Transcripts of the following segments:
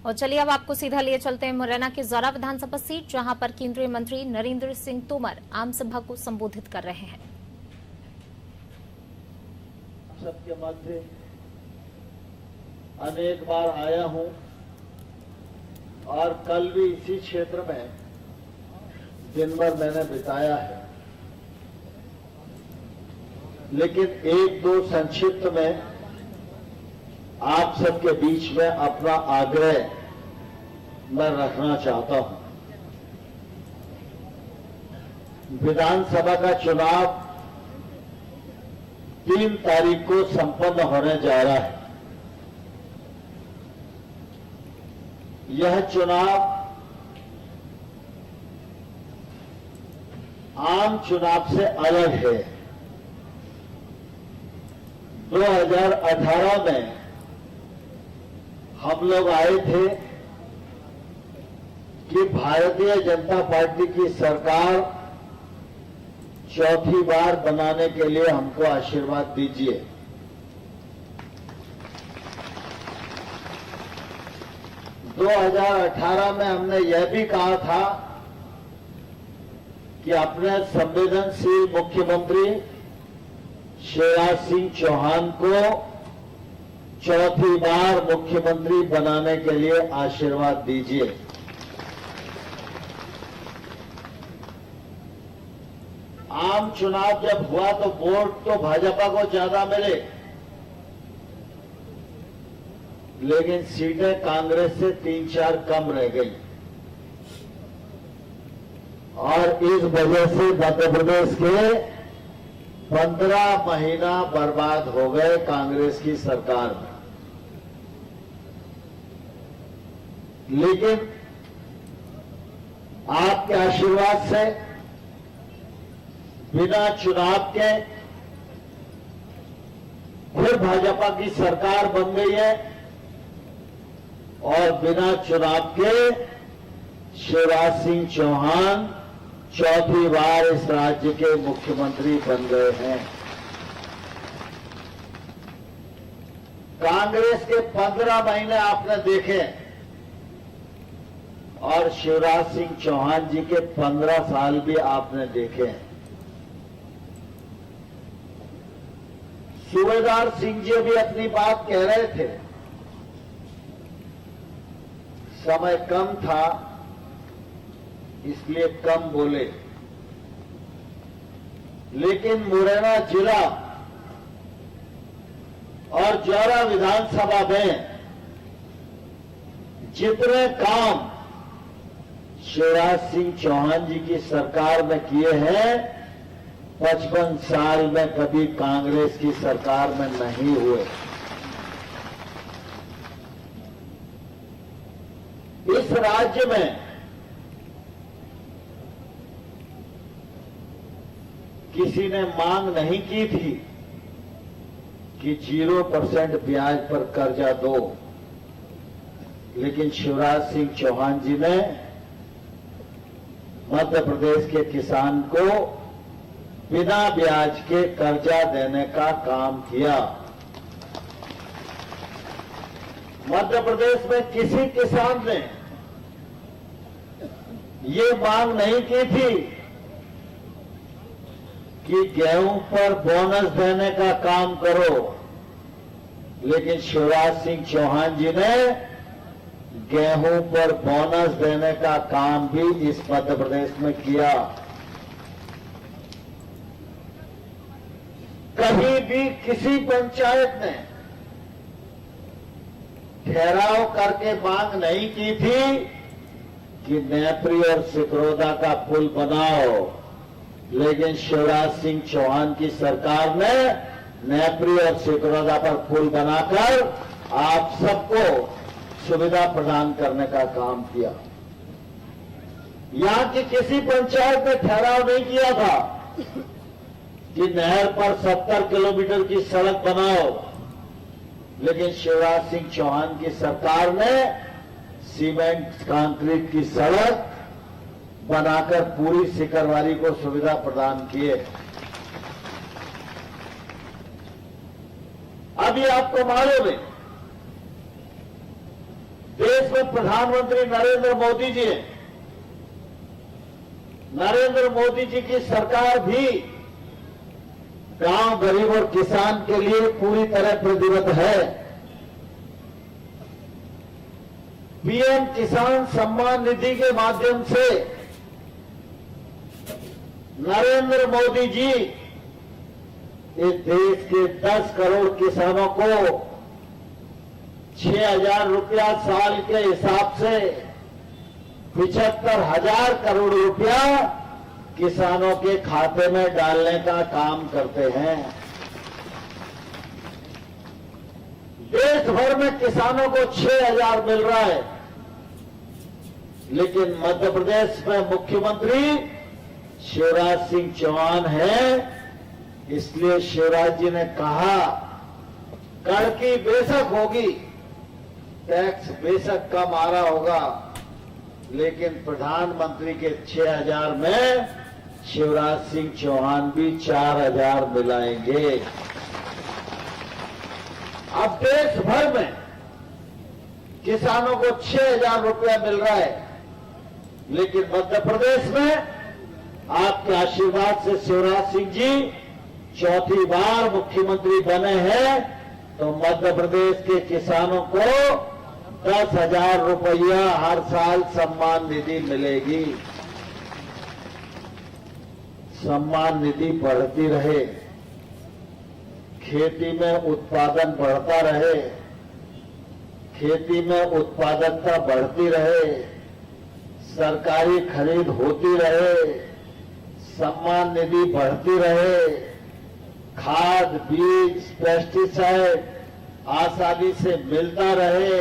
और चलिए अब आपको सीधा लिए चलते हैं मुरैना की जौरा विधानसभा सीट, जहां पर केंद्रीय मंत्री नरेंद्र सिंह तोमर आम सभा को संबोधित कर रहे हैं। सबके मध्य अनेक बार आया हूं और कल भी इसी क्षेत्र में दिन भर मैंने बिताया है, लेकिन एक दो संक्षिप्त में आप सबके बीच में अपना आग्रह मैं रखना चाहता हूं। विधानसभा का चुनाव 3 तारीख को संपन्न होने जा रहा है। यह चुनाव आम चुनाव से अलग है। 2018 में हम लोग आए थे कि भारतीय जनता पार्टी की सरकार चौथी बार बनाने के लिए हमको आशीर्वाद दीजिए। – 2018 में हमने यह भी कहा था कि अपने संवेदनशील मुख्यमंत्री शिवराज सिंह चौहान को चौथी बार मुख्यमंत्री बनाने के लिए आशीर्वाद दीजिए। आम चुनाव जब हुआ तो वोट तो भाजपा को ज्यादा मिले, लेकिन सीटें कांग्रेस से 3-4 कम रह गई और इस वजह से मध्य प्रदेश के 15 महीना बर्बाद हो गए कांग्रेस की सरकार में। लेकिन आपके आशीर्वाद से बिना चुनाव के फिर भाजपा की सरकार बन गई है और बिना चुनाव के शिवराज सिंह चौहान चौथी बार इस राज्य के मुख्यमंत्री बन गए हैं। कांग्रेस के 15 महीने आपने देखे और शिवराज सिंह चौहान जी के 15 साल भी आपने देखे हैं। सूबेदार सिंह जी भी अपनी बात कह रहे थे, समय कम था इसलिए कम बोले, लेकिन मुरैना जिला और जौरा विधानसभा में जितने काम शिवराज सिंह चौहान जी की सरकार में किए हैं 55 साल में कभी कांग्रेस की सरकार में नहीं हुए। इस राज्य में किसी ने मांग नहीं की थी कि 0% ब्याज पर कर्जा दो, लेकिन शिवराज सिंह चौहान जी ने मध्य प्रदेश के किसान को बिना ब्याज के कर्जा देने का काम किया। मध्य प्रदेश में किसी किसान ने ये मांग नहीं की थी कि गेहूं पर बोनस देने का काम करो, लेकिन शिवराज सिंह चौहान जी ने गेहूं पर बोनस देने का काम भी इस मध्य प्रदेश में किया। कहीं भी किसी पंचायत ने ठहराव करके मांग नहीं की थी कि नेत्री और सिकरोदा का पुल बनाओ, लेकिन शिवराज सिंह चौहान की सरकार ने नेत्री और सिकरोदा पर पुल बनाकर आप सबको सुविधा प्रदान करने का काम किया। यहां की किसी पंचायत ने ठहराव नहीं किया था कि नहर पर 70 किलोमीटर की सड़क बनाओ, लेकिन शिवराज सिंह चौहान की सरकार ने सीमेंट कंक्रीट की सड़क बनाकर पूरी सिकरवारी को सुविधा प्रदान किए। अभी आपको मालूम है देश प्रदेश में प्रधानमंत्री नरेंद्र मोदी जी हैं। नरेंद्र मोदी जी की सरकार भी गांव, गरीब और किसान के लिए पूरी तरह प्रतिबद्ध है। पीएम किसान सम्मान निधि के माध्यम से नरेंद्र मोदी जी इस देश के 10 करोड़ किसानों को 6,000 रुपया साल के हिसाब से 75,000 करोड़ रुपया किसानों के खाते में डालने का काम करते हैं। देश भर में किसानों को 6,000 मिल रहा है, लेकिन मध्य प्रदेश में मुख्यमंत्री शिवराज सिंह चौहान है। इसलिए शिवराज जी ने कहा कड़की बेशक होगी, टैक्स बेशक कम आ रहा होगा, लेकिन प्रधानमंत्री के 6,000 में शिवराज सिंह चौहान भी 4,000 मिलाएंगे। अब देश भर में किसानों को 6,000 रुपया मिल रहा है, लेकिन मध्य प्रदेश में आपके आशीर्वाद से शिवराज सिंह जी चौथी बार मुख्यमंत्री बने हैं, तो मध्य प्रदेश के किसानों को 10,000 रुपया हर साल सम्मान निधि मिलेगी। सम्मान निधि बढ़ती रहे, खेती में उत्पादन बढ़ता रहे, खेती में उत्पादकता बढ़ती रहे, सरकारी खरीद होती रहे, सम्मान निधि बढ़ती रहे, खाद, बीज, पेस्टिसाइड आसानी से मिलता रहे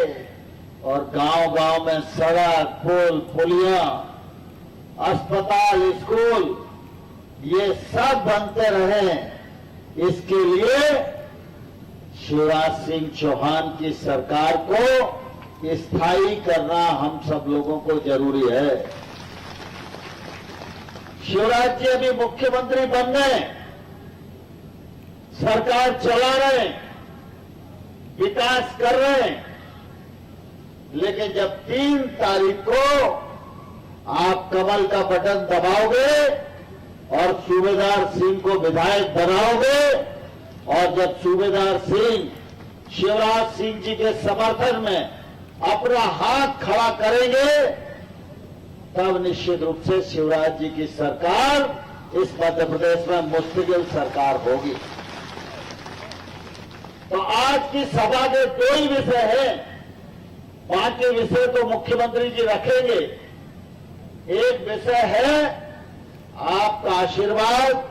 और गांव-गांव में सड़क, पुल, पुलिया, अस्पताल, स्कूल ये सब बनते रहे। इसके लिए शिवराज सिंह चौहान की सरकार को स्थायी करना हम सब लोगों को जरूरी है। शिवराज जी अभी मुख्यमंत्री बन गए, सरकार चला रहे, विकास कर रहे हैं, लेकिन जब 3 तारीख को आप कमल का बटन दबाओगे और सूबेदार सिंह को विधायक बनाओगे और जब सूबेदार सिंह शिवराज सिंह जी के समर्थन में अपना हाथ खड़ा करेंगे, तब निश्चित रूप से शिवराज जी की सरकार इस मध्य प्रदेश में मुस्तकिल सरकार होगी। तो आज की सभा के 2 ही विषय हैं, बाकी विषय तो मुख्यमंत्री जी रखेंगे। एक विषय है आपका आशीर्वाद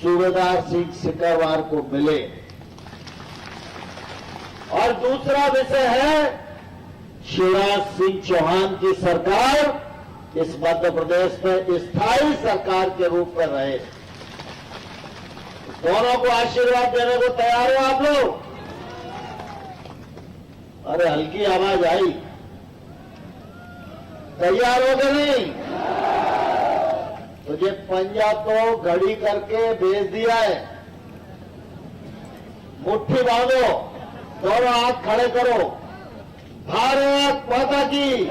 सूबेदार सिंह सिकरवार को मिले, और दूसरा विषय है शिवराज सिंह चौहान की सरकार इस मध्य प्रदेश में स्थायी सरकार के रूप में रहे। दोनों को आशीर्वाद देने को तैयार हो आप लोग? अरे हल्की आवाज आई, तैयार हो गए नहीं? तुझे पंजा तो घड़ी करके भेज दिया है, मुट्ठी बांधो, दोनों हाथ खड़े करो। भारत माता की,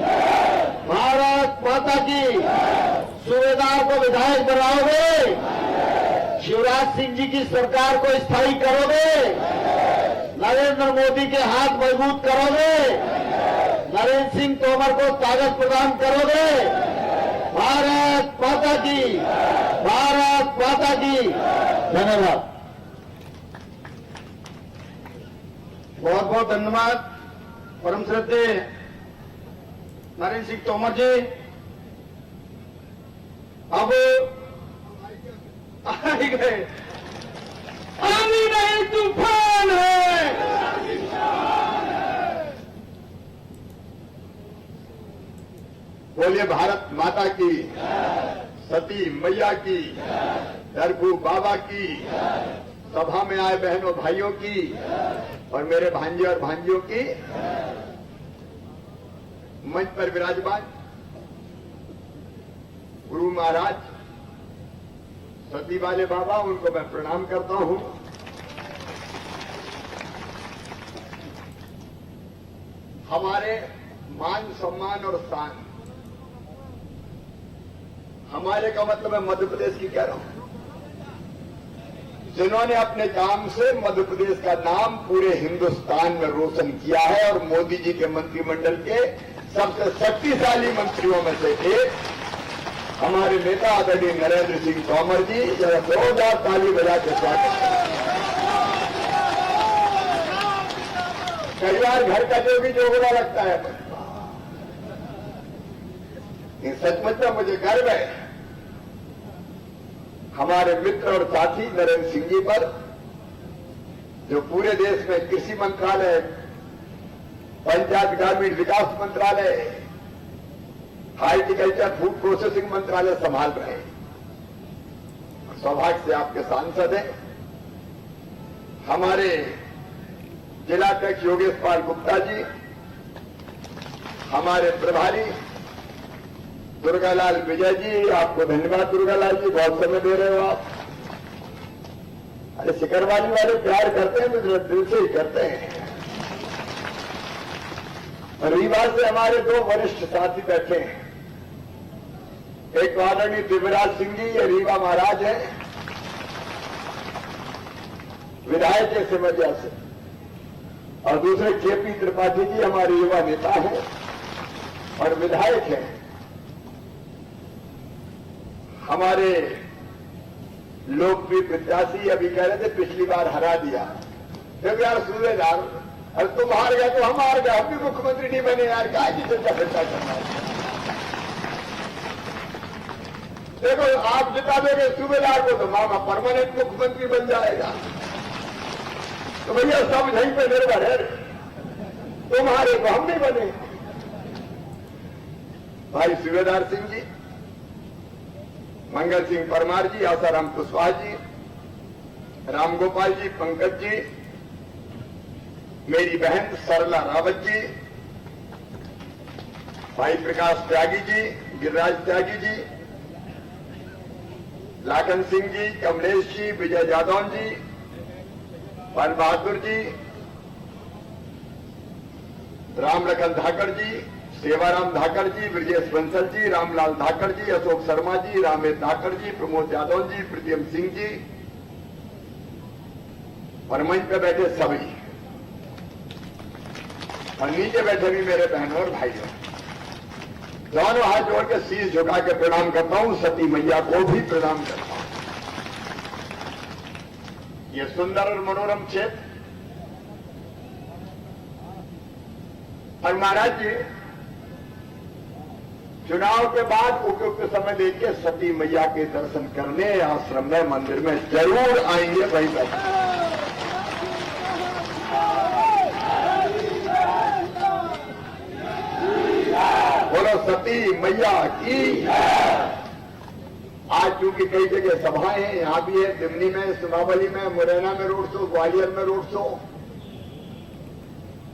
भारत माता की। सूबेदार को विधायक बनाओगे, शिवराज सिंह जी की सरकार को स्थायी करोगे, नरेंद्र मोदी के हाथ मजबूत करोगे, नरेंद्र सिंह तोमर को ताकत प्रदान करोगे। भारत माता की, भारत माता की। धन्यवाद, बहुत बहुत धन्यवाद परम श्रद्धेय नरेंद्र सिंह तोमर जी। अब आ गए, आंधी नहीं तूफान है। बोलिए भारत माता की, सती मैया की, दरगू बाबा की, सभा में आए बहनों भाइयों की और मेरे भांजे और भांजियों की, मंच पर विराजमान गुरु महाराज सती वाले बाबा, उनको मैं प्रणाम करता हूं। हमारे मान सम्मान और शान। हमारे का मतलब मैं मध्य प्रदेश की कह रहा हूं, जिन्होंने अपने काम से मध्य प्रदेश का नाम पूरे हिंदुस्तान में रोशन किया है और मोदी जी के मंत्रिमंडल के सबसे शक्तिशाली मंत्रियों में से एक हमारे नेता आदरणीय नरेंद्र सिंह तोमर जी, जरा जोरदार ताली बजा के स्वागत। कई बार घर का जो भी जोगड़ा लगता है, सचमुच में मुझे गर्व है हमारे मित्र और साथी नरेंद्र सिंह जी पर, जो पूरे देश में कृषि मंत्रालय, पंचायत ग्रामीण विकास मंत्रालय, हार्टिकल्चर फूड प्रोसेसिंग मंत्रालय संभाल रहे हैं। सौभाग्य से आपके सांसद हैं हमारे जिलाध्यक्ष योगेश पाल गुप्ता जी, हमारे प्रभारी दुर्गालाल विजय जी। आपको धन्यवाद दुर्गालाल जी, बहुत समय दे रहे हो आप। अरे सिकरवाली वाले प्यार करते हैं तो दिल से ही करते हैं। रीवा से हमारे दो वरिष्ठ साथी बैठे हैं, एक आदरणीय दिव्यराज सिंह जी, ये रीवा महाराज हैं, विधायक है सिमरिया से, और दूसरे केपी त्रिपाठी जी हमारे युवा नेता हैं और विधायक हैं। हमारे लोकप्रिय प्रत्याशी अभी कह रहे थे पिछली बार हरा दिया, देखो यार सूबेदार, अरे तुम हार गए तो हम हार गए, हम भी मुख्यमंत्री नहीं बने यार, क्या की चर्चा फिरता करना है। देखो आप जिता दोगे सूबेदार को तो मामा परमानेंट मुख्यमंत्री बन जाएगा, तो भैया सब यहीं पे निर्भर है, तुम्हारे को हम नहीं बने। भाई सूबेदार सिंह जी, मंगल सिंह परमार जी, आसाराम कुशवाहा जी, रामगोपाल जी, पंकज जी, मेरी बहन सरला रावत जी, भाई प्रकाश त्यागी जी, गिरिराज त्यागी जी, लाखन सिंह जी, कमलेश जी, विजय जादौन जी, पाल बहादुर जी, राम लखन धाकड़ जी, सेवाराम धाकड़ जी, ब्रजेश बंसल जी, रामलाल धाकड़ जी, अशोक शर्मा जी, रामेश धाकड़ जी, प्रमोद यादव जी, प्रीतम सिंह जी, और मंच पे बैठे सभी, और नीचे बैठे भी मेरे बहनों और भाइयों, दोनों हाथ जोड़ के शीश झुका के प्रणाम करता हूं, सती मैया को भी प्रणाम करता हूं। ये सुंदर और मनोरम क्षेत्र, और महाराज जी चुनाव के बाद उपयुक्त समय लेके सती मैया के दर्शन करने आश्रम में, मंदिर में जरूर आएंगे भाई बैठे। बोलो सती मैया की। आज चूंकि कई जगह सभाएं हैं, यहां भी है, दिमनी में, सुमावली में, मुरैना में रोड शो, ग्वालियर में रोड शो,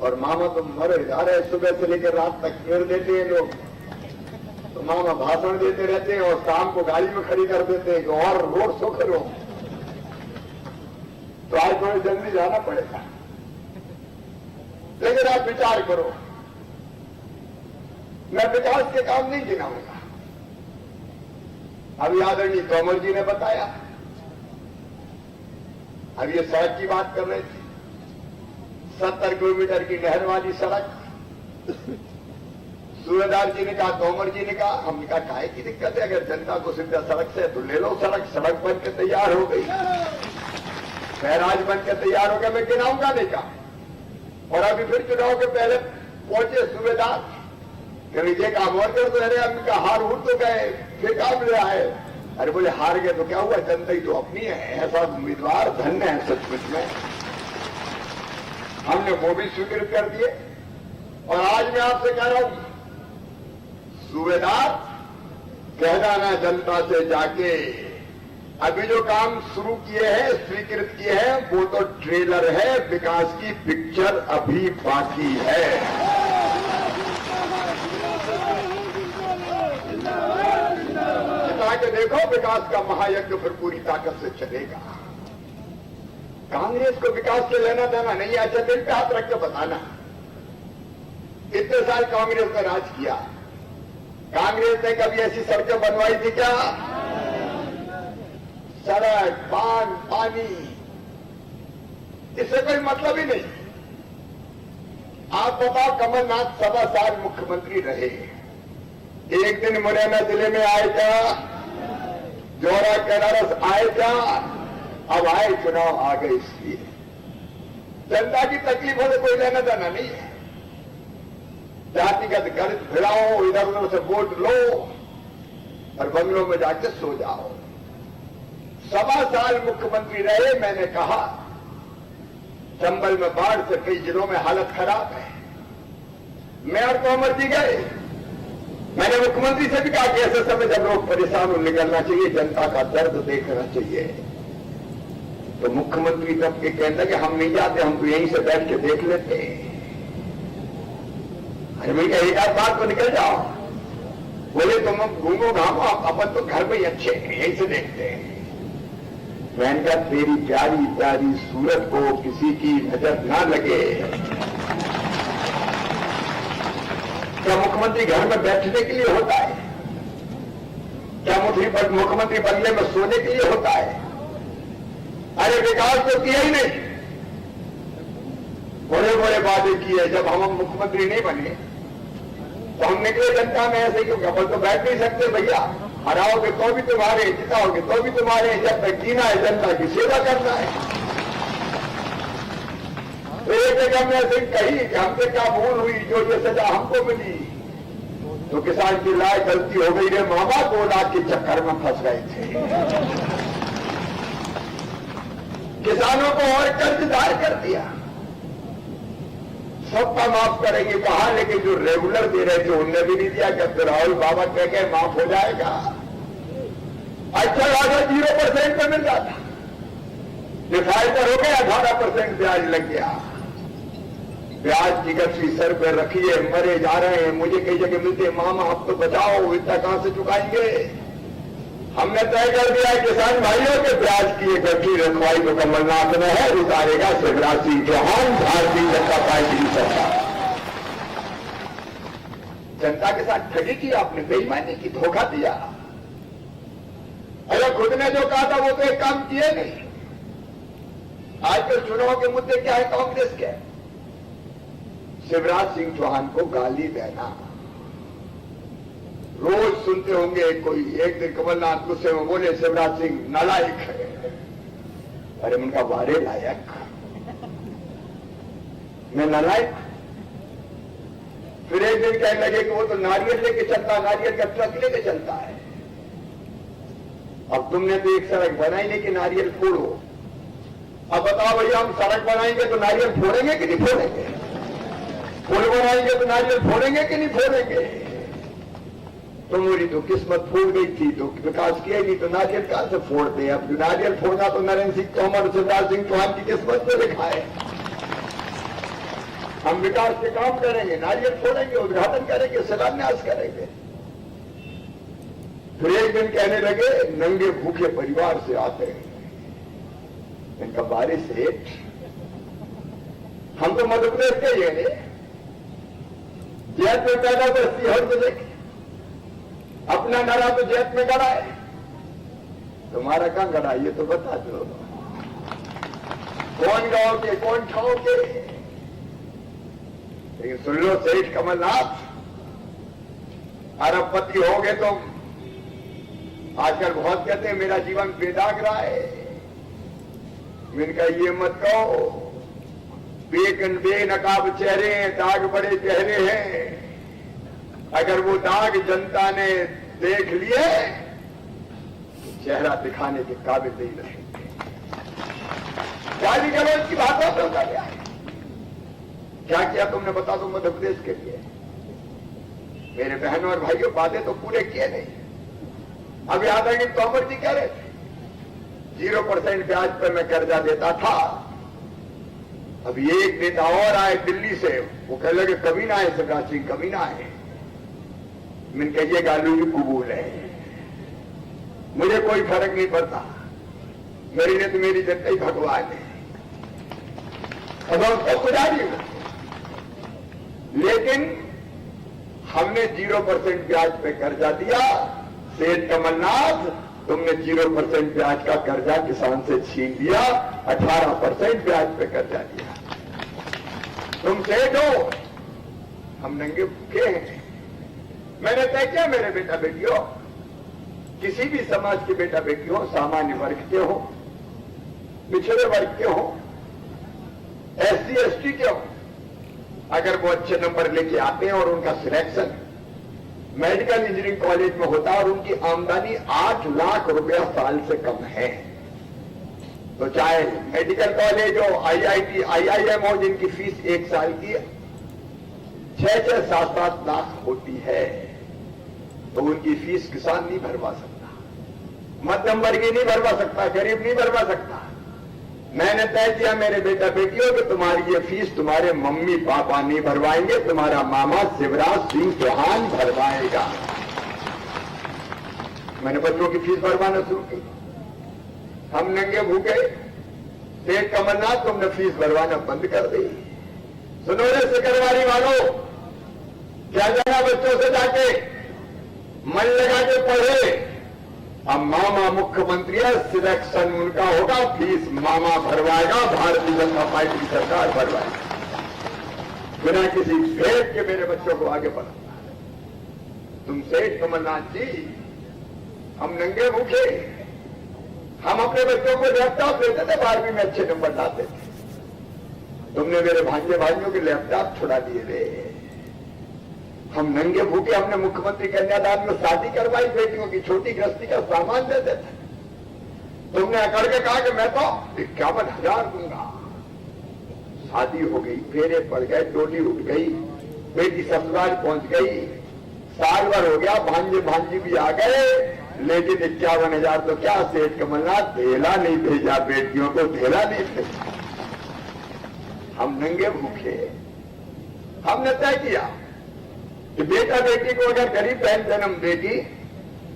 और मामा तो मरे जा रहे, सुबह से लेकर रात तक घेर देते हैं लोग, तो मामा भाषण देते रहते हैं और शाम को गाड़ी में खड़ी कर देते हैं कि और रोड शो करो, तो आज थोड़ी जल्दी जाना पड़ेगा। लेकिन आप विचार करो, मैं विकास के काम नहीं गिनाऊंगा, अभी आदरणीय तोमर जी ने बताया, अब ये सड़क की बात कर रहे थे, 70 किलोमीटर की नहर वाली सड़क, सूबेदार जी ने कहा, तोमर जी ने कहा, हमने कहा काहे की दिक्कत है, अगर जनता को सुविधा सड़क से तो ले लो सड़क, सड़क बन के तैयार हो गई, बैराज बन के तैयार हो गया, मैं गिनाऊंगा नहीं कहा। और अभी फिर चुनाव के पहले पहुंचे सूबेदार, कभी ये काम और कर दो, अरे हमने हार उठ तो गए, फिर काम ले आए, अरे बोले हार गए तो क्या हुआ, जनता ही तो अपनी है, ऐसा उम्मीदवार धन्य है सचमुच में, हमने वो भी स्वीकृत कर दिए। और आज मैं आपसे कह रहा हूं सूबेदार, कह जाना जनता से जाके, अभी जो काम शुरू किए हैं, स्वीकृत किए हैं, वो तो ट्रेलर है, विकास की पिक्चर अभी बाकी है। जितना के देखो विकास का महायज्ञ फिर पूरी ताकत से चलेगा। कांग्रेस को विकास से लेना देना नहीं है, अच्छा दिल पे हाथ रख के बताना, इतने साल कांग्रेस ने राज किया, कांग्रेस ने कभी ऐसी सड़कें बनवाई थी क्या? सड़क, पानी, इससे कोई मतलब ही नहीं। आप बताओ, कमलनाथ 7 साल मुख्यमंत्री रहे, एक दिन मुरैना जिले में आए क्या? जोरा कैलारस आए क्या? अब आए, चुनाव आ गए, इसलिए जनता की तकलीफों से कोई लेना देना नहीं है। जातिगत गर्ज भिड़ाओ, इधर उधर से वोट लो और बंगलों में जाके सो जाओ। 7 साल मुख्यमंत्री रहे, मैंने कहा चंबल में बाढ़ से कई जिलों में हालत खराब है। मैं और तोमर जी गए, मैंने मुख्यमंत्री से भी कहा कि ऐसे समय जब लोग परेशान हो निकलना चाहिए, जनता का दर्द देखना चाहिए। तो मुख्यमंत्री तब के कहने लगे हम नहीं जाते, हम तो यहीं से बैठ के देख लेते। अरे भैया एक आध बात तो निकल जाओ। बोले तुम घूमो घामो, अपन तो घर में ही अच्छे हैं, यहीं से देखते हैं। मैंने कहा तेरी प्यारी प्यारी सूरत को किसी की नजर ना लगे। क्या मुख्यमंत्री घर में बैठने के लिए होता है? क्या मुख्यमंत्री बंगले में सोने के लिए होता है? अरे विकास तो किया ही नहीं, बड़े बड़े वादे किए। जब हम मुख्यमंत्री नहीं बने तो हम निकले जनता में ऐसे, क्योंकि अपन तो बैठ नहीं सकते भैया, हराओगे तो भी तुम्हारे, जिताओगे तो भी तुम्हारे। जब तक जीना है जनता की सेवा करना है। तो एक जगह में ऐसे कही कि हमसे क्या भूल हुई जो ये सजा हमको मिली। तो किसान की लाए गलती हो गई रे मामा, 2 लाख के चक्कर में फंस गए थे। किसानों को और कर्जदार कर दिया। सबका माफ करेंगे कहा, लेकिन जो रेगुलर दे रहे थे उनने भी नहीं दिया। जब राहुल बाबा कह के माफ हो जाएगा, अच्छा वादा 0% पे मिल जाता, डिफाल्टर हो गया, 18% ब्याज लग गया। ब्याज की गठरी सर पे रखिए, मरे जा रहे हैं। मुझे कई जगह मिलते, मामा आप तो बचाओ, इतना कहां से चुकाएंगे? हमने तय कर दिया किसान भाइयों के ब्याज की एक गठरी रखवाई तो कमलनाथ ने है, उतारेगा शिवराज सिंह चौहान, भारतीय जनता पार्टी की सरकार। जनता के साथ ठगी की आपने, बेईमानी की, धोखा दिया। अरे खुद ने जो कहा था वो तो एक काम किए नहीं। आजकल चुनाव के मुद्दे क्या है कांग्रेस के? शिवराज सिंह चौहान को गाली देना। रोज सुनते होंगे कोई, एक दिन कमलनाथ गुस्से में बोले शिवराज सिंह नालायक है। अरे उनका वारे लायक, मैं नालायक? फिर एक दिन कहने लगे कि वो तो नारियल लेके चलता, नारियल का ट्रक लेके चलता है। अब तुमने तो एक सड़क बनाई नहीं कि नारियल फोड़ो। अब बताओ भैया, हम सड़क बनाएंगे तो नारियल फोड़ेंगे कि नहीं फोड़ेंगे? पुल बनाएंगे तो नारियल फोड़ेंगे कि नहीं फोड़ेंगे? तुम्हारी तो किस्मत फूट गई थी, तो विकास किया ही नहीं, तो नारियल कहां से फोड़ते हैं? अब नारियल फोड़ना तो नरेंद्र सिंह तोमर और शिवराज सिंह चौहान की किस्मत में लिखा है। हम विकास के काम करेंगे, नारियल फोड़ेंगे, उद्घाटन करेंगे, शिलान्यास करेंगे। फिर एक दिन कहने लगे नंगे भूखे परिवार से आते हैं। इनका बारिश सेठ, हम तो मध्य प्रदेश के ही है, जैत में पैदा तो सीहोर जिले के, अपना नरा तो जैत में गड़ा है, तुम्हारा कहां गड़ा ये तो बता दो। कौन गांव के, कौन ठाव के? लेकिन सुन लो सेठ कमलनाथ, अरबपति हो गए तुम। आजकल बहुत कहते हैं मेरा जीवन बेदाग रहा है। मैंने कहा ये मत कहो, बेनकाब चेहरे हैं, दाग बड़े चेहरे हैं। अगर वो दाग जनता ने देख लिए तो चेहरा दिखाने के काबिल नहीं रहेंगे। गाली गलौज की बातों पे उतर गया। क्या किया तुमने बता दो मध्य प्रदेश के लिए? मेरे बहनों और भाइयों, वादे तो पूरे किए नहीं। अब याद है कि तोमर जी कह रहे थे 0% ब्याज पर मैं कर्जा देता था। अभी एक नेता और आए दिल्ली से, वो कह लगे कभी ना आए शिवराज सिंह, कभी ना आए। मैंने कहिए गालू भी कबूल है, मुझे कोई फर्क नहीं पड़ता, मेरी ने तो मेरी जनता ही भगवान है। अब हम सब गुजारी लेकिन हमने 0% ब्याज पे कर्जा दिया। सेठ कमलनाथ, तुमने 0% ब्याज का कर्जा किसान से छीन लिया, 18% ब्याज पे कर्जा दिया। तुम सेठ हो, हम नंगे भूखे हैं। मैंने तय किया, मेरे बेटा बेटियों, किसी भी समाज के बेटा बेटी हो, सामान्य वर्ग के हो, पिछड़े वर्ग के हो, SC ST के हो, अगर वो अच्छे नंबर लेके आते हैं और उनका सिलेक्शन मेडिकल इंजीनियरिंग कॉलेज में होता और उनकी आमदनी 8 लाख रुपया साल से कम है, तो चाहे मेडिकल कॉलेज हो, IIT IIM हो, जिनकी फीस एक साल की 6-6, 7-7 लाख होती है, तो उनकी फीस किसान नहीं भरवा सकता, मध्यम वर्गीय नहीं भरवा सकता, गरीब नहीं भरवा सकता। मैंने तय किया, मेरे बेटा बेटियों, कि तुम्हारी ये फीस तुम्हारे मम्मी पापा नहीं भरवाएंगे, तुम्हारा मामा शिवराज सिंह चौहान भरवाएगा। मैंने बच्चों की फीस भरवाना शुरू की। हम नंगे भूखे, सेठ कमलनाथ, तुमने फीस भरवाना बंद कर दी। सुनो रे सिकरवारी वालों, क्या जाना बच्चों से जाके मन लगा के पढ़े। अब मामा मुख्यमंत्री है, सिलेक्शन उनका होगा, फीस मामा भरवाएगा, भारतीय जनता पार्टी की सरकार भरवाएगी, बिना किसी भेद के मेरे बच्चों को आगे बढ़ाना। तुम सेठ कमलनाथ जी, हम नंगे भूखे, हम अपने बच्चों को लैपटॉप देते थे, 12वीं में अच्छे नंबर लाते थे। तुमने मेरे भांजे भाइयों के लैपटॉप छुड़ा दिए थे। हम नंगे भूखे, हमने मुख्यमंत्री कन्यादान में शादी करवाई, बेटियों की छोटी गृहस्थी का सामान देते थे। तुमने अकड़ के कहा कि मैं तो 51,000 दूंगा। शादी हो गई, फेरे पड़ गए, डोली उठ गई, बेटी ससुराल पहुंच गई, साल भर हो गया, भांजे भांजी भी आ गए, लेकिन 51,000 तो क्या, सेठ कमलनाथ ढेला नहीं भेजा, बेटियों को ढेला नहीं भेजा। हम नंगे भूखे, हमने तय किया कि बेटा बेटी को अगर गरीब बहन जन्म देगी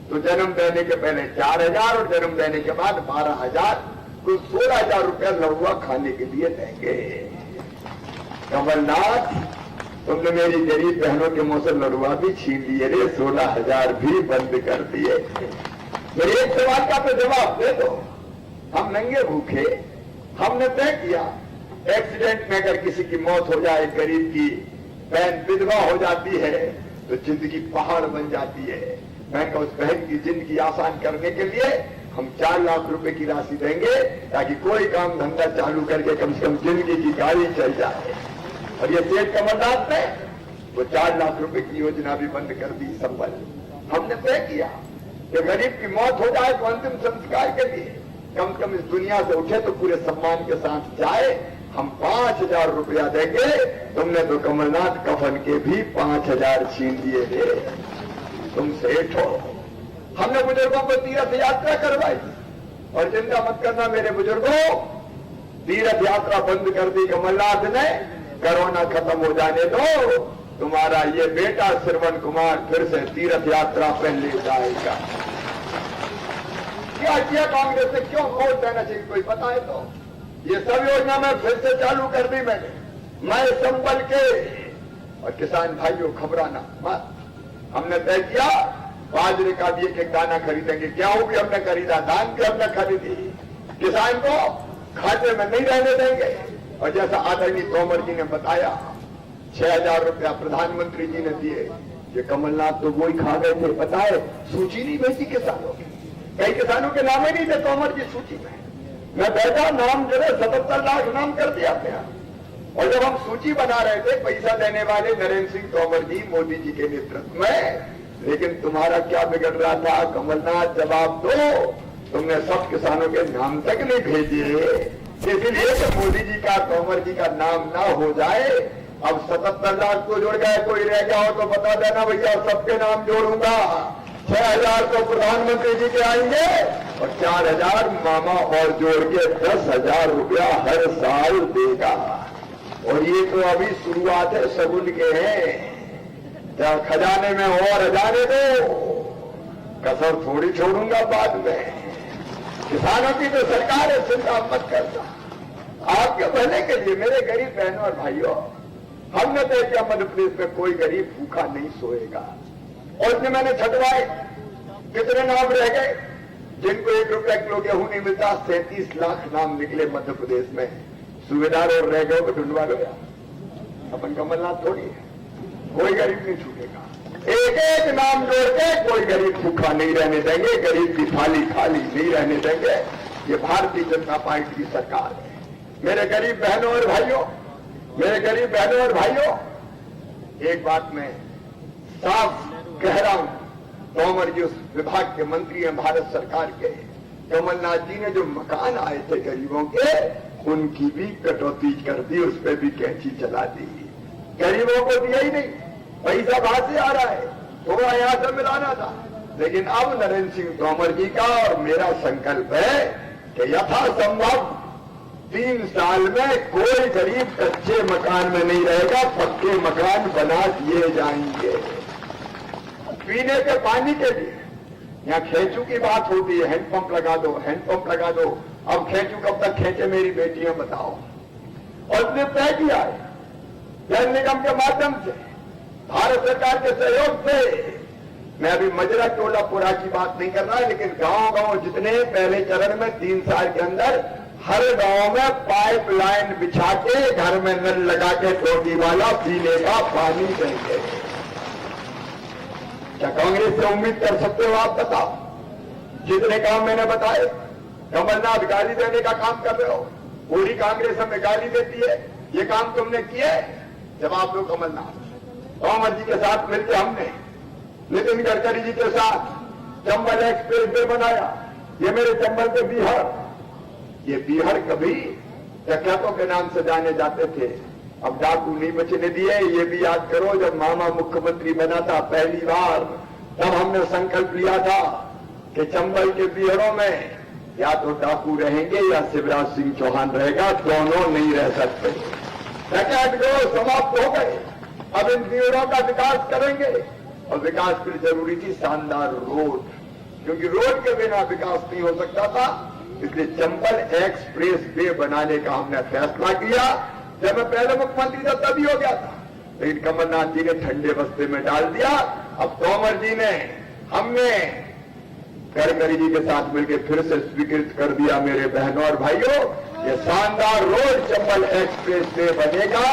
तो जन्म देने के पहले 4,000 और जन्म देने के बाद 12,000, कुल 16,000 रुपया लड़ुआ खाने के लिए देंगे। कमलनाथ, तुमने मेरी गरीब बहनों के मुंह से लड़ुआ भी छीन लिए रे, 16,000 भी बंद कर दिए। मेरे एक सवाल का तो जवाब दे दो। हम नंगे भूखे, हमने तय किया, एक्सीडेंट में अगर किसी की मौत हो जाए, गरीब की बहन विधवा हो जाती है, तो जिंदगी पहाड़ बन जाती है। मैं उस बहन की जिंदगी आसान करने के लिए हम 4 लाख रुपए की राशि देंगे, ताकि कोई काम धंधा चालू करके कम से कम जिंदगी की गाड़ी चल जाए। और ये सेठ कमलनाथ ने वो 4 लाख रुपए की योजना भी बंद कर दी, संबल। हमने तय किया कि गरीब की मौत हो जाए तो अंतिम संस्कार के लिए कम से कम इस दुनिया से उठे तो पूरे सम्मान के साथ जाए, हम 5,000 रुपया देंगे। तुमने तो कमलनाथ कफन के भी 5,000 छीन दिए थे। तुम सेठ हो। हमने बुजुर्गों को तीर्थ यात्रा करवाई, और चिंता मत करना मेरे बुजुर्गों, तीर्थ यात्रा बंद कर दी कमलनाथ ने। कोरोना खत्म हो जाने दो, तुम्हारा ये बेटा श्रवण कुमार फिर से तीर्थ यात्रा पे ले जाएगा। क्या किया कांग्रेस ने, क्यों वोट देना चाहिए, कोई बताए तो। ये सब योजना मैं फिर से चालू कर दी मैंने। मैं संबल के, और किसान भाइयों घबराना मत। हमने तय किया, बाजरे का भी एक दाना खरीदेंगे, गेहूं भी हमने खरीदा, धान भी हमने खरीदी, किसान को खाते में नहीं रहने देंगे। और जैसा आदरणीय तोमर जी ने बताया, 6,000 रुपया प्रधानमंत्री जी ने दिए। ये कमलनाथ तो वो ही खा गए थे, पता है, सूची नहीं भेजी किसानों की, कई किसानों के नाम ही नहीं थे तोमर जी सूची में। मैं बैठा, नाम जो है 77 लाख नाम कर दिया अपने यहाँ। और जब हम सूची बना रहे थे, पैसा देने वाले नरेंद्र सिंह तोमर जी, मोदी जी के नेतृत्व में, लेकिन तुम्हारा क्या बिगड़ रहा था कमलनाथ, जवाब दो। तुमने सब किसानों के नाम तक नहीं भेजे, इसीलिए तो मोदी जी का, तोमर जी का नाम ना हो जाए। अब 77 लाख तो जुड़ गए, कोई रह गया हो तो बता देना भैया, सबके नाम जोड़ूंगा। 6,000 तो प्रधानमंत्री जी के आएंगे, और 4,000 मामा और जोड़ के 10,000 रुपया हर साल देगा। और ये तो अभी शुरुआत है, शगुन के हैं, खजाने में और जाने दो, कसर थोड़ी छोड़ूंगा बाद में। किसानों की तो सरकार है, चिंता मत करना। आपके भले के लिए मेरे गरीब बहनों और भाइयों, हमने तय किया मध्य प्रदेश में कोई गरीब भूखा नहीं सोएगा। और इसमें मैंने छटवाए, कितने नाम रह गए जिनको 1 रुपया किलो गेहूं नहीं मिलता। 37 लाख नाम निकले मध्य प्रदेश में। सूबेदार और रह गए तो ढूंढवा लो यार, अपन कमलनाथ थोड़ी है। कोई गरीब नहीं छूटेगा। एक एक नाम जोड़ के कोई गरीब भूखा नहीं रहने देंगे, गरीब की थाली खाली नहीं रहने देंगे। ये भारतीय जनता पार्टी की सरकार है। मेरे गरीब बहनों और भाइयों, मेरे गरीब बहनों और भाइयों, एक बात मैं साफ कह रहा हूं, तोमर जी उस विभाग के मंत्री हैं भारत सरकार के। कमलनाथ जी ने जो मकान आए थे गरीबों के, उनकी भी कटौती कर दी, उस पर भी कैंची चला दी। गरीबों को दिया ही नहीं, पैसा बाहर से आ रहा है, थोड़ा यहां से मिलाना था। लेकिन अब नरेंद्र सिंह तोमर जी का और मेरा संकल्प है कि यथासंभव 3 साल में कोई गरीब कच्चे मकान में नहीं रहेगा, पक्के मकान बना दिए जाएंगे। पीने के पानी के लिए यहाँ खेचू की बात होती है, हैंडपंप लगा दो, हैंडपंप लगा दो। अब खेचू कब तक खेचे मेरी बेटियां बताओ। और इसने तय किया है जल निगम के माध्यम से, भारत सरकार के सहयोग से। मैं अभी मजरा टोलापुरा की बात नहीं कर रहा, लेकिन गांव-गांव जितने पहले चरण में 3 साल के अंदर हर गांव में पाइपलाइन बिछा के घर में नल लगा के टोटी वाला पीने का पानी देंगे। क्या कांग्रेस से उम्मीद कर सकते हो आप? बताओ। जितने काम मैंने बताए, कमलनाथ गाली देने का काम कर रहे हो, पूरी कांग्रेस हमें गाली देती है। ये काम तुमने किए? जवाब दो कमलनाथ। तोमर जी के साथ मिलकर हमने नितिन गडकरी जी के साथ चंबल एक्सप्रेस वे बनाया। ये मेरे चंबल के बिहार, ये बिहार कभी डकैतों के नाम से जाने जाते थे, अब डाकू नहीं बचने दिए। ये भी याद करो, जब मामा मुख्यमंत्री बना था पहली बार, तब हमने संकल्प लिया था कि चंबल के बिहारों में या तो डाकू रहेंगे या शिवराज सिंह चौहान रहेगा, दोनों नहीं रह सकते। डकैत गिरोह समाप्त हो गए। अब इन बिहारों का विकास करेंगे, और विकास के लिए जरूरी थी शानदार रोड, क्योंकि रोड के बिना विकास नहीं हो सकता था। इसलिए चंबल एक्सप्रेस वे बनाने का हमने फैसला किया। जब मैं पहले मुख्यमंत्री था तभी हो गया था, लेकिन कमलनाथ जी ने ठंडे बस्ते में डाल दिया। अब तोमर जी ने, हमने गडकरी जी के साथ मिलकर फिर से स्वीकृत कर दिया। मेरे बहनों और भाइयों, ये शानदार रोड चंबल एक्सप्रेस वे बनेगा।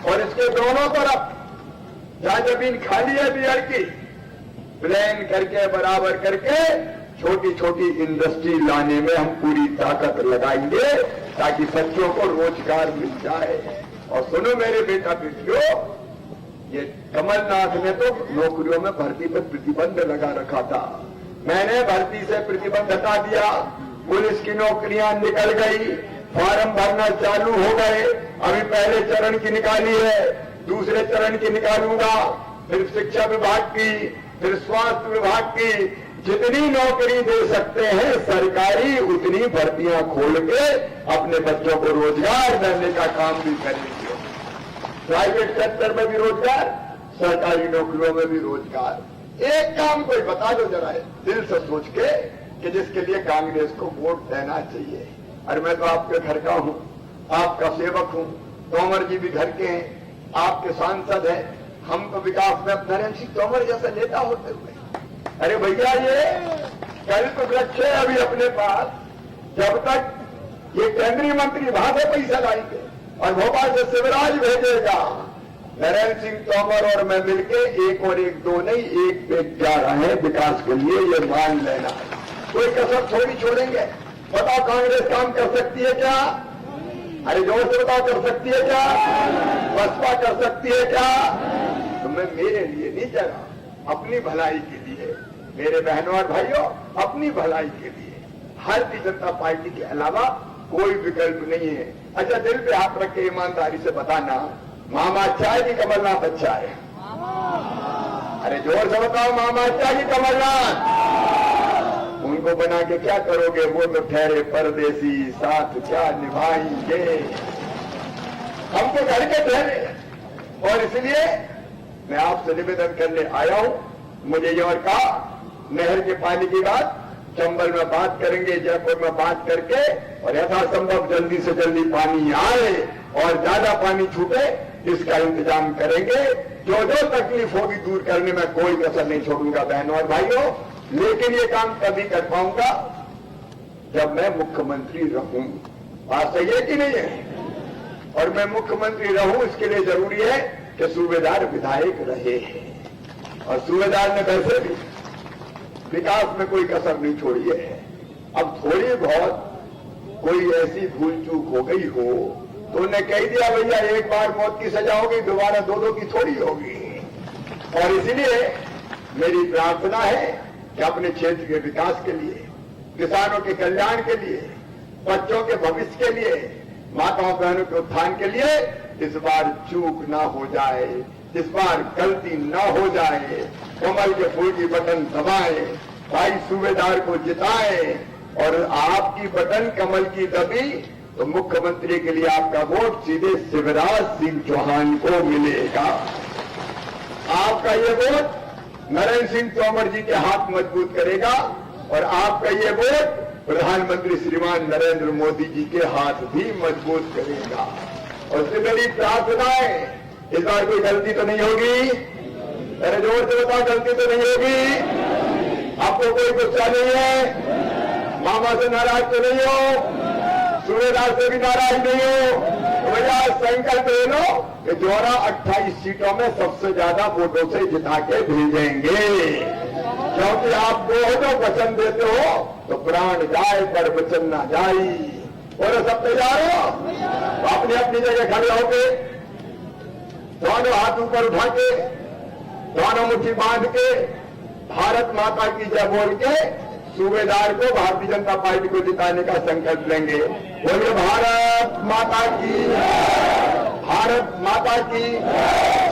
और इसके दोनों तरफ जहां जमीन खाली है बिहार की, प्लान करके बराबर करके छोटी छोटी इंडस्ट्री लाने में हम पूरी ताकत लगाएंगे, ताकि बच्चों को रोजगार मिल जाए। और सुनो मेरे बेटा बेटियों, ये कमलनाथ ने तो नौकरियों में भर्ती पर प्रतिबंध लगा रखा था। मैंने भर्ती से प्रतिबंध हटा दिया। पुलिस की नौकरियां निकल गई, फॉर्म भरना चालू हो गए। अभी पहले चरण की निकाली है, दूसरे चरण की निकालूंगा, फिर शिक्षा विभाग की, फिर स्वास्थ्य विभाग की। जितनी नौकरी दे सकते हैं सरकारी, उतनी भर्तियां खोल के अपने बच्चों को रोजगार देने का काम भी करेंगे। प्राइवेट सेक्टर में भी रोजगार, सरकारी नौकरियों में भी रोजगार। एक काम कोई बता दो जरा दिल से सोच के कि जिसके लिए कांग्रेस को वोट देना चाहिए। अरे मैं तो आपके घर का हूं, आपका सेवक हूं, तोमर जी भी घर के हैं, आपके सांसद हैं। हम तो विकास में नरेंद्र सिंह तोमर जैसा नेता होते हुए, अरे भैया ये कल्प वृक्ष है अभी अपने पास। जब तक ये केंद्रीय मंत्री वहां से पैसा लाएंगे और भोपाल से शिवराज भेजेगा, नरेंद्र सिंह तोमर और मैं मिलके 1 और 1 2 नहीं 1 पे 11 है विकास के लिए, ये मान लेना। कोई कसर थोड़ी छोड़ेंगे। बताओ कांग्रेस काम कर सकती है क्या? अरे जोर से बताओ, कर सकती है क्या? बसपा कर सकती है क्या? तो मैं मेरे लिए नहीं चला, अपनी भलाई के लिए, मेरे बहनों और भाइयों, अपनी भलाई के लिए। भारतीय जनता पार्टी के अलावा कोई विकल्प नहीं है। अच्छा, दिल पे हाथ रख के ईमानदारी से बताना, मामा अच्छा है कि कमलनाथ अच्छा है? अरे जोर से बताओ, मामा अच्छा है कि कमलनाथ? उनको बना के क्या करोगे? वो तो ठहरे परदेसी, साथ क्या निभाएंगे? हम तो घर के ठहरे। और इसलिए मैं आपसे निवेदन करने आया हूं। मुझे ये और कहा, नहर के पानी की बात चंबल में बात करेंगे, जयपुर में बात करके, और यथासंभव जल्दी से जल्दी पानी आए और ज्यादा पानी छूटे इसका इंतजाम करेंगे। जो जो तकलीफ होगी दूर करने में कोई कसर नहीं छोड़ूंगा बहनों और भाइयों। लेकिन ये काम तभी कर पाऊंगा जब मैं मुख्यमंत्री रहूं। बात सही है कि नहीं है? और मैं मुख्यमंत्री रहूं इसके लिए जरूरी है कि सूबेदार विधायक रहे। और सूबेदार ने वैसे भी विकास में कोई कसर नहीं छोड़ी है। अब थोड़ी बहुत कोई ऐसी भूल चूक हो गई हो तो उन्हें कह दिया भैया एक बार मौत की सजा होगी, दोबारा दो की थोड़ी होगी। और इसलिए मेरी प्रार्थना है कि अपने क्षेत्र के विकास के लिए, किसानों के कल्याण के लिए, बच्चों के भविष्य के लिए, माताओं बहनों के उत्थान के लिए इस बार चूक ना हो जाए, इस बार गलती ना हो जाए। कमल के फूल की बटन दबाएं, भाई सूबेदार को जिताएं और आपकी बटन कमल की दबी तो मुख्यमंत्री के लिए आपका वोट सीधे शिवराज सिंह चौहान को मिलेगा। आपका ये वोट नरेंद्र सिंह तोमर जी के हाथ मजबूत करेगा और आपका ये वोट प्रधानमंत्री श्रीमान नरेंद्र मोदी जी के हाथ भी मजबूत करेगा। और उससे मेरी प्रार्थना है इस बार कोई गलती तो नहीं होगी। अरे जोर से बताओ, गलती तो नहीं होगी। आपको कोई गुस्सा नहीं है, मामा से नाराज तो नहीं हो, सूबेदार से भी नाराज नहीं हो। तो भैया संकल्प ले लो कि जोरा 28 सीटों में सबसे ज्यादा वोटों से जिता के भेजेंगे। क्योंकि आप दो जो वचन देते हो तो प्राण जाए पर वचन ना जाए। बोलो सब तैयार हो? अपनी अपनी जगह खड़े होके दोनों हाथ ऊपर उठा के, दोनों मुट्ठी बांध के, भारत माता की जय बोल के सूबेदार को भारतीय जनता पार्टी को जिताने का संकल्प लेंगे। बोलिए भारत माता की, भारत माता की,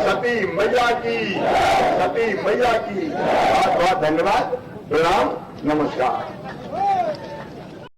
सती मैया की, सती मैया की। बहुत बहुत धन्यवाद, प्रणाम, नमस्कार।